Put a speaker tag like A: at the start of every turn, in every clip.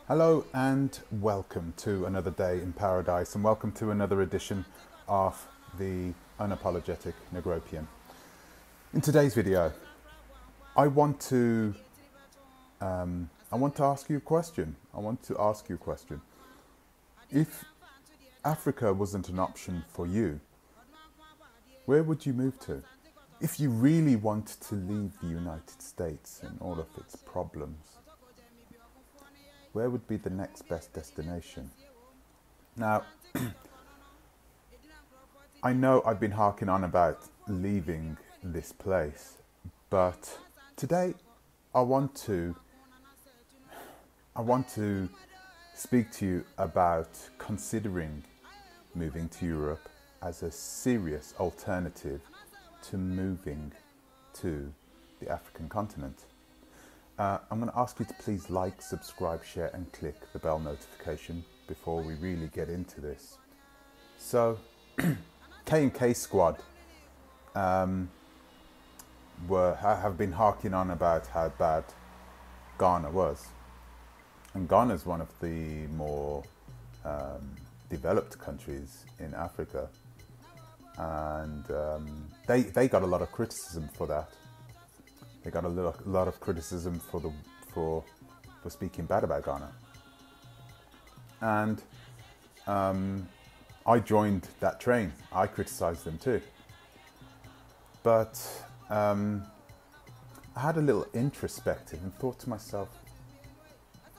A: Hello and welcome to another day in paradise, and welcome to another edition of the Unapologetic Negropian. In today's video, I want to ask you a question. If Africa wasn't an option for you, where would you move to? If you really want to leave the United States and all of its problems, where would be the next best destination? Now, I know I've been harking on about leaving this place, but today I want to speak to you about considering moving to Europe as a serious alternative to moving to the African continent. I'm going to ask you to please like, subscribe, share and click the bell notification before we really get into this. So, K&K Squad have been harking on about how bad Ghana was. And Ghana is one of the more developed countries in Africa. And they got a lot of criticism for that. They got a lot of criticism for speaking bad about Ghana. And I joined that train. I criticised them too. But I had a little introspective and thought to myself,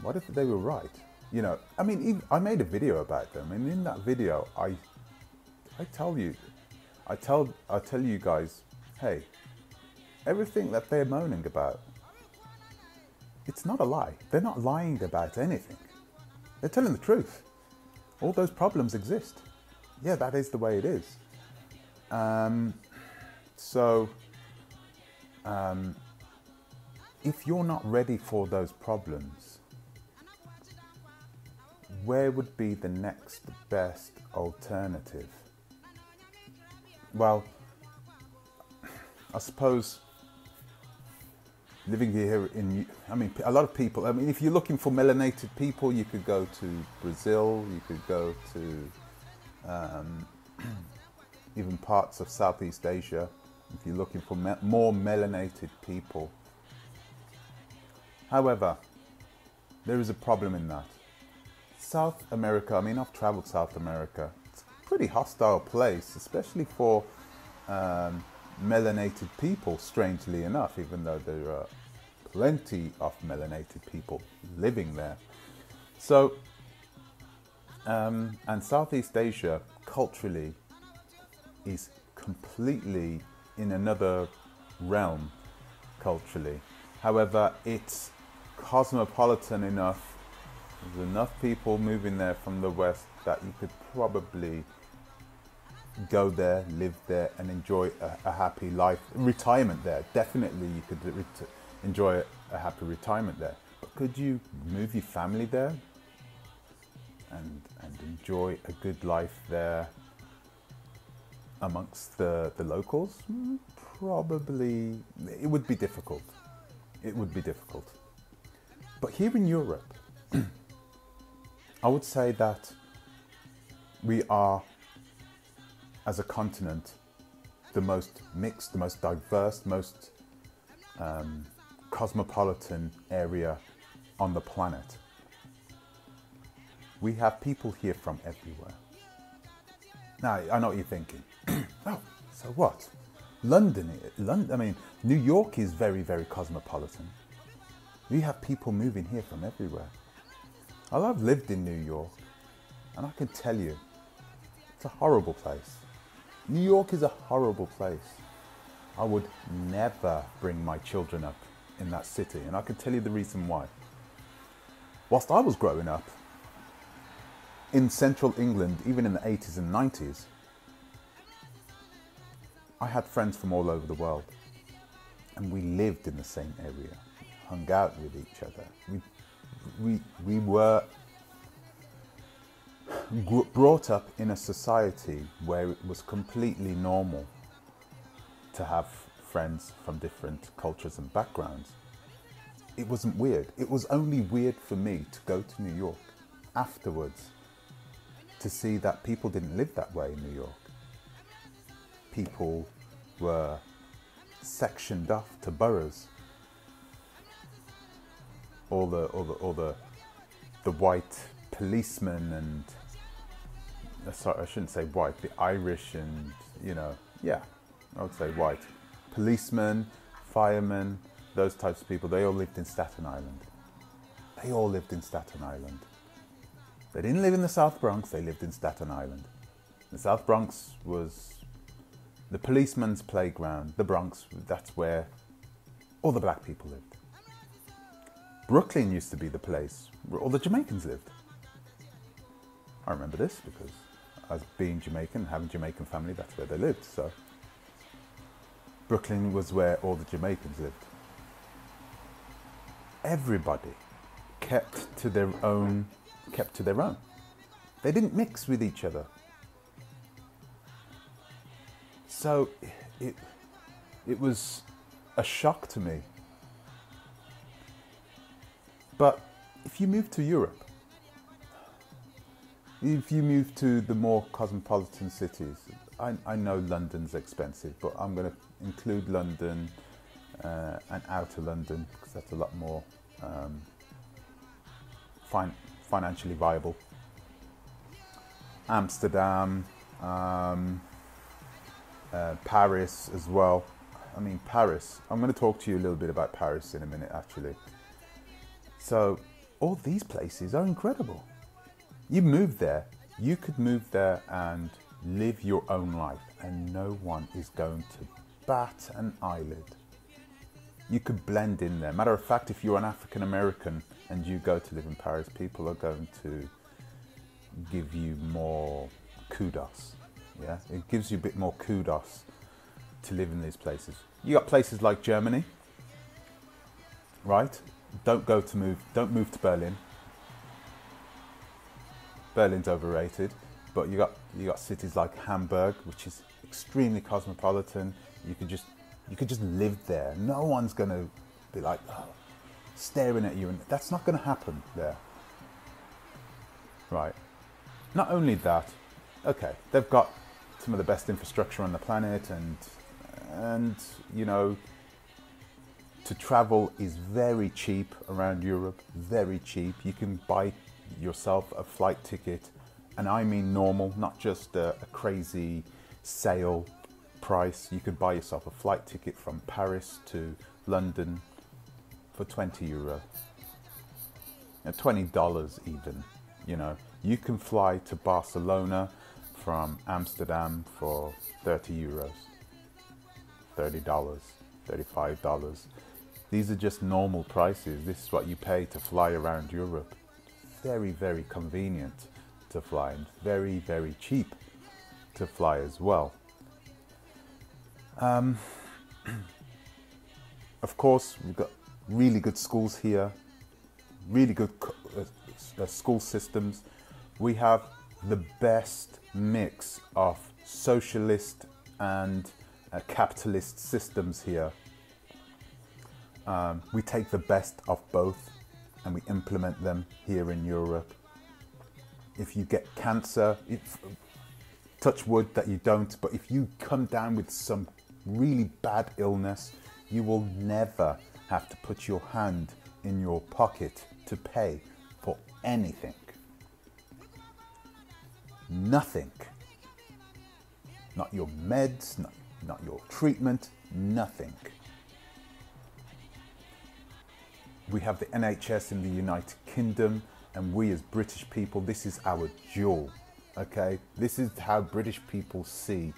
A: what if they were right? You know, I mean, I made a video about them, and in that video, I tell you guys, hey, everything that they're moaning about, it's not a lie. They're not lying about anything. They're telling the truth. All those problems exist. Yeah, that is the way it is. If you're not ready for those problems, where would be the next best alternative? Well, I suppose living here a lot of people, if you're looking for melanated people, you could go to Brazil, you could go to even parts of Southeast Asia, if you're looking for more melanated people. However, there is a problem in that. South America, I've traveled South America. It's a pretty hostile place, especially for melanated people, strangely enough, even though there are plenty of melanated people living there. So, and Southeast Asia culturally is completely in another realm culturally. However, it's cosmopolitan enough. There's enough people moving there from the West that you could probably go there, live there and enjoy a happy life. Retirement there, definitely you could enjoy a happy retirement there. But could you move your family there and enjoy a good life there amongst the locals? Probably, it would be difficult. It would be difficult. But here in Europe, I would say that we are, as a continent, the most mixed, the most diverse, most cosmopolitan area on the planet. We have people here from everywhere. Now, I know what you're thinking. Oh, so what? New York is very, very cosmopolitan. We have people moving here from everywhere. I've lived in New York, and I can tell you, it's a horrible place. New York is a horrible place. I would never bring my children up in that city, and I can tell you the reason why. Whilst I was growing up in central England, even in the 80s and 90s, I had friends from all over the world, and we lived in the same area, hung out with each other. We were brought up in a society where it was completely normal to have friends from different cultures and backgrounds. it wasn't weird. It was only weird for me to go to New York afterwards to see that people didn't live that way in New York. People were sectioned off to boroughs. All the white policemen and, sorry, I shouldn't say white, the Irish and, you know, yeah, I would say white. Policemen, firemen, those types of people, they all lived in Staten Island. They all lived in Staten Island. They didn't live in the South Bronx, they lived in Staten Island. The South Bronx was the policeman's playground. The Bronx, that's where all the black people lived. Brooklyn used to be the place where all the Jamaicans lived. I remember this because as being Jamaican, having Jamaican family, that's where they lived. So Brooklyn was where all the Jamaicans lived. Everybody kept to their own. They didn't mix with each other. So it was a shock to me. But if you move to Europe, if you move to the more cosmopolitan cities, I know London's expensive, but I'm going to include London and outer London because that's a lot more financially viable. Amsterdam, Paris as well. I mean, Paris. I'm going to talk to you a little bit about Paris in a minute, actually. So all these places are incredible. You move there, you could move there and live your own life and no one is going to bat an eyelid. You could blend in there. Matter of fact, if you're an African American and you go to live in Paris, people are going to give you more kudos. Yeah, it gives you a bit more kudos to live in these places. You got places like Germany, right? Don't move to Berlin. Berlin's overrated, but you got cities like Hamburg, which is extremely cosmopolitan. You could just live there. No one's gonna be like, oh, staring at you, and that's not gonna happen there. Right. Not only that, okay, they've got some of the best infrastructure on the planet, and you know, to travel is very cheap around Europe, very cheap. You can buy yourself a flight ticket, and I mean normal, not just a crazy sale price. You could buy yourself a flight ticket from Paris to London for €20, $20 even, you know. You can fly to Barcelona from Amsterdam for €30, $30, $35. These are just normal prices. This is what you pay to fly around Europe. Very, very convenient to fly and very, very cheap to fly as well. Of course, we've got really good schools here, really good school systems. We have the best mix of socialist and capitalist systems here. We take the best of both and we implement them here in Europe. If you get cancer, touch wood that you don't, but if you come down with some really bad illness, you will never have to put your hand in your pocket to pay for anything. Nothing. Not your meds, not your treatment, nothing. We have the NHS in the United Kingdom, and we as British people, this is our jewel, okay? This is how British people see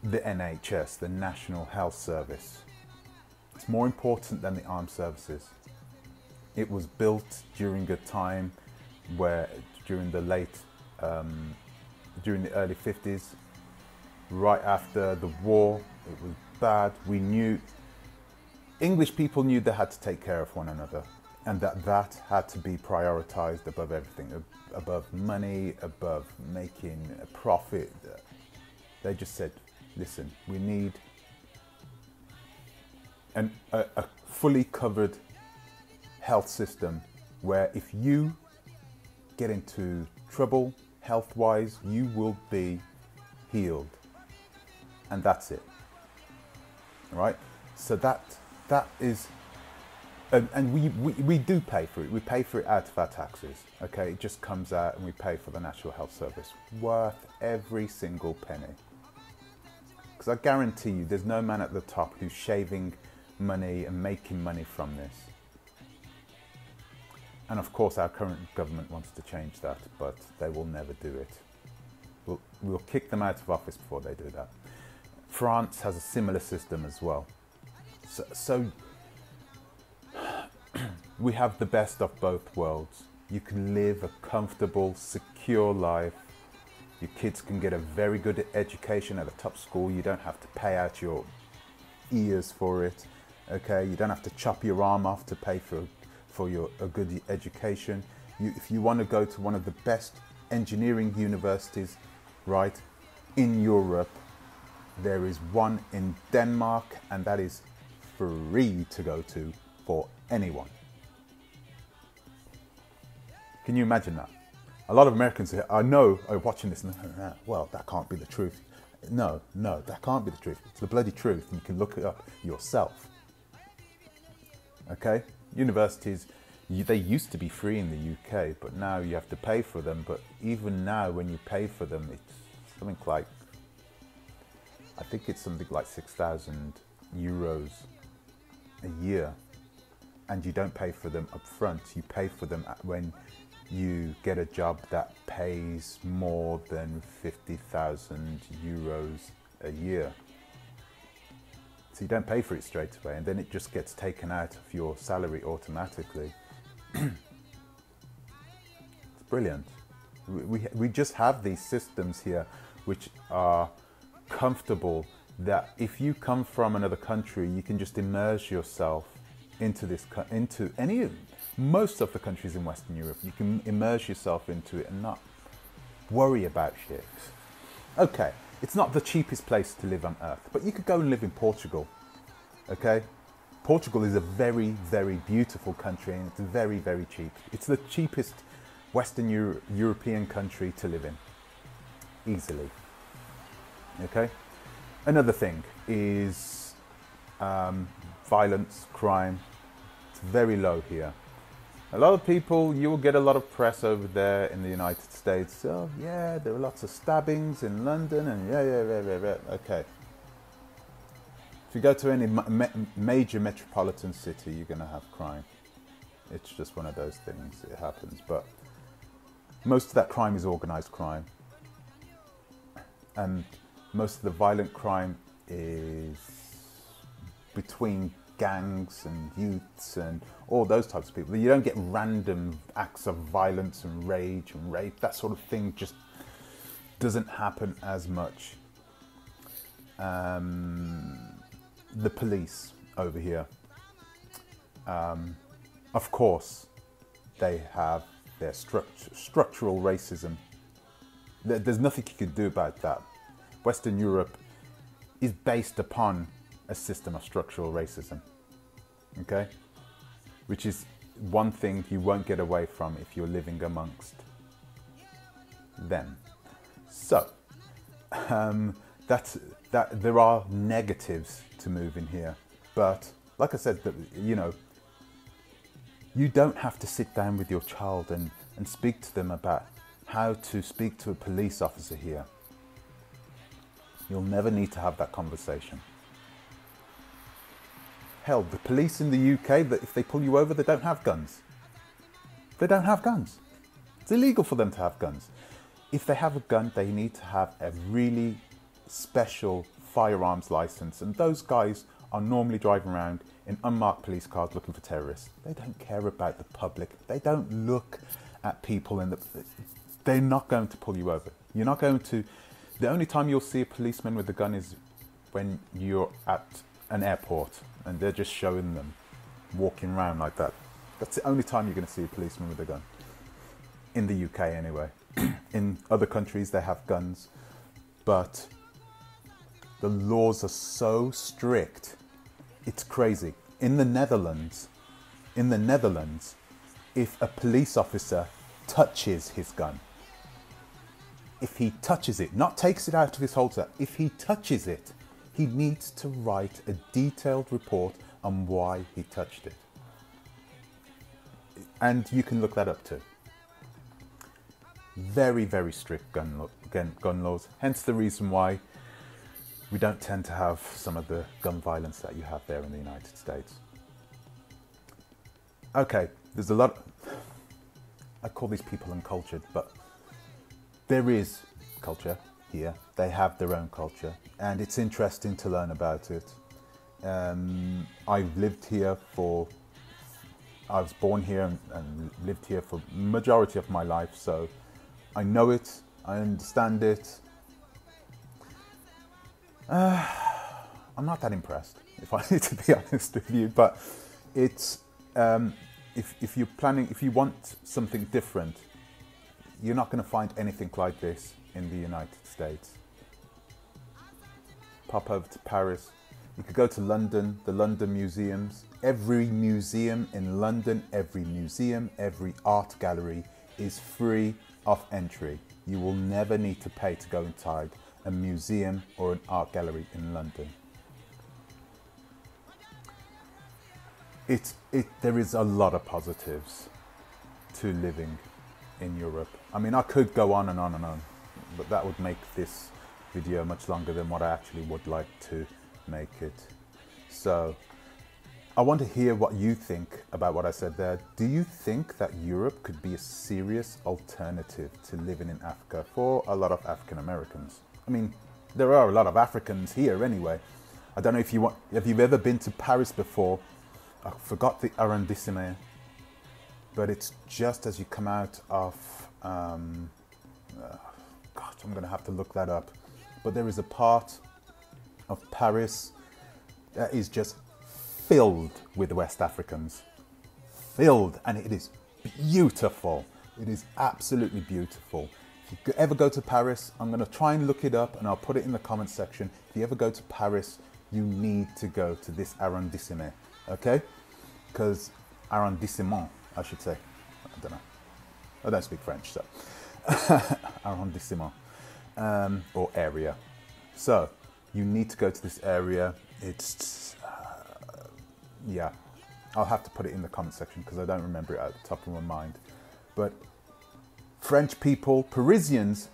A: the NHS, the National Health Service. It's more important than the armed services. It was built during a time where, during the early 50s, right after the war, it was bad. We knew, English people knew they had to take care of one another, and that had to be prioritized above everything, above money, above making a profit. They just said, listen, we need a fully covered health system where if you get into trouble health-wise, you will be healed, and that's it. All right, so that is, and we do pay for it. We pay for it out of our taxes. Okay, it just comes out, and we pay for the National Health Service, worth every single penny. Because I guarantee you, there's no man at the top who's shaving money and making money from this. And of course, our current government wants to change that, but they will never do it. We'll kick them out of office before they do that. France has a similar system as well. So we have the best of both worlds. You can live a comfortable, secure life. Your kids can get a very good education at a top school. You don't have to pay out your ears for it. Okay, you don't have to chop your arm off to pay for a good education. If you want to go to one of the best engineering universities, right, in Europe, there is one in Denmark, and that is free to go to for anyone. Can you imagine that? A lot of Americans, I know, are watching this and well, that can't be the truth. No, that can't be the truth. It's the bloody truth. You can look it up yourself. Okay? Universities, they used to be free in the UK, but now you have to pay for them. But even now, when you pay for them, it's something like, I think it's something like 6,000 euros a year. And you don't pay for them up front. You pay for them when you get a job that pays more than 50,000 euros a year. So you don't pay for it straight away, and then it just gets taken out of your salary automatically. It's brilliant. We just have these systems here which are comfortable, that if you come from another country, you can just immerse yourself into most of the countries in Western Europe. You can immerse yourself into it and not worry about shit. Okay, it's not the cheapest place to live on earth, but you could go and live in Portugal, okay? Portugal is a very, very beautiful country, and it's very, very cheap. It's the cheapest Western European country to live in, easily, okay? Another thing is violence, crime. It's very low here. A lot of people, you will get a lot of press over there in the United States. Oh yeah, there are lots of stabbings in London, and yeah. Okay. If you go to any major metropolitan city, you're going to have crime. It's just one of those things. It happens. But most of that crime is organized crime. And most of the violent crime is between gangs and youths and all those types of people. You don't get random acts of violence and rage and rape. That sort of thing just doesn't happen as much. The police over here, of course, they have their structural racism. There's nothing you can do about that. Western Europe is based upon a system of structural racism, okay? Which is one thing you won't get away from if you're living amongst them. So, there are negatives to moving here, but like I said, you don't have to sit down with your child and speak to them about how to speak to a police officer here. You'll never need to have that conversation. Hell, the police in the UK, if they pull you over, they don't have guns. They don't have guns. It's illegal for them to have guns. If they have a gun, they need to have a really special firearms license. And those guys are normally driving around in unmarked police cars looking for terrorists. They don't care about the public. They don't look at people they're not going to pull you over. You're not going to... The only time you'll see a policeman with a gun is when you're at an airport and they're just showing them walking around like that. That's the only time you're going to see a policeman with a gun. In the UK anyway. In other countries they have guns, but the laws are so strict. It's crazy. in the Netherlands, if a police officer touches his gun, if he touches it, not takes it out of his holster, if he touches it, he needs to write a detailed report on why he touched it. And you can look that up too. Very, very strict gun laws. Hence the reason why we don't tend to have some of the gun violence that you have there in the United States. Okay, there's a lot. I call these people uncultured, but there is culture here. They have their own culture, and it's interesting to learn about it. I've lived here I was born here and lived here for the majority of my life, so I know it, I understand it. I'm not that impressed, if I need to be honest with you, but it's, if you want something different, you're not going to find anything like this in the United States. Pop over to Paris. You could go to London, the London museums. Every museum in London, every museum, every art gallery is free of entry. You will never need to pay to go inside a museum or an art gallery in London. There is a lot of positives to living in Europe. I mean, I could go on and on and on, but that would make this video much longer than what I actually would like to make it. So I want to hear what you think about what I said there. Do you think that Europe could be a serious alternative to living in Africa for a lot of African Americans? I mean, there are a lot of Africans here anyway. I don't know if have you ever been to Paris before? I forgot the arrondissement, but it's just as you come out of, gosh, I'm going to have to look that up. But there is a part of Paris that is just filled with West Africans. Filled, and it is beautiful. It is absolutely beautiful. If you ever go to Paris, I'm going to try and look it up and I'll put it in the comment section. If you ever go to Paris, you need to go to this arrondissement, okay? Because arrondissement, I should say. I don't know. I don't speak French, so. Arrondissement, or area. So, you need to go to this area. It's, yeah, I'll have to put it in the comment section because I don't remember it at the top of my mind. But French people, Parisians,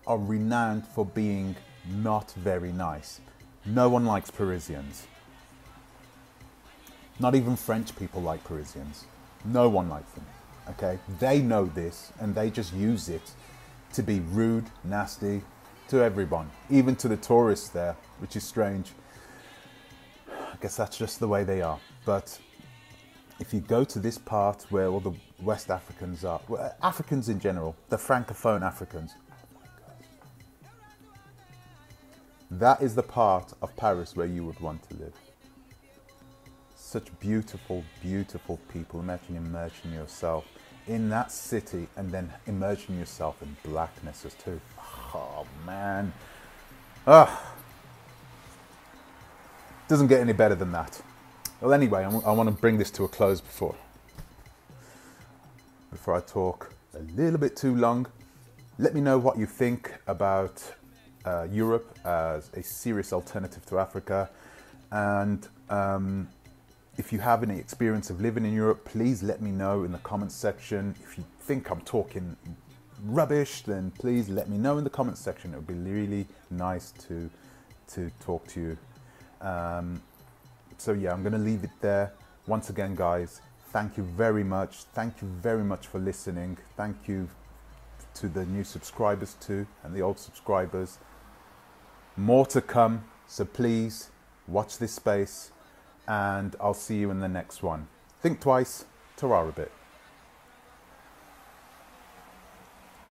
A: are renowned for being not very nice. No one likes Parisians. Not even French people like Parisians. No one likes them, okay? They know this and they just use it to be rude, nasty to everyone, even to the tourists there, which is strange. I guess that's just the way they are. But if you go to this part where all the West Africans are, well, Africans in general, the Francophone Africans, that is the part of Paris where you would want to live. Such beautiful, beautiful people. Imagine immersing yourself in that city and then immersing yourself in blacknesses too. Oh man. Doesn't get any better than that. Well, anyway, I want to bring this to a close before I talk a little bit too long. Let me know what you think about Europe as a serious alternative to Africa, and if you have any experience of living in Europe, please let me know in the comments section. If you think I'm talking rubbish, then please let me know in the comments section. It would be really nice to talk to you. So yeah, I'm going to leave it there. Once again, guys, thank you very much. Thank you very much for listening. Thank you to the new subscribers too, and the old subscribers. More to come, so please watch this space, and I'll see you in the next one. Think twice, ta-ra a bit.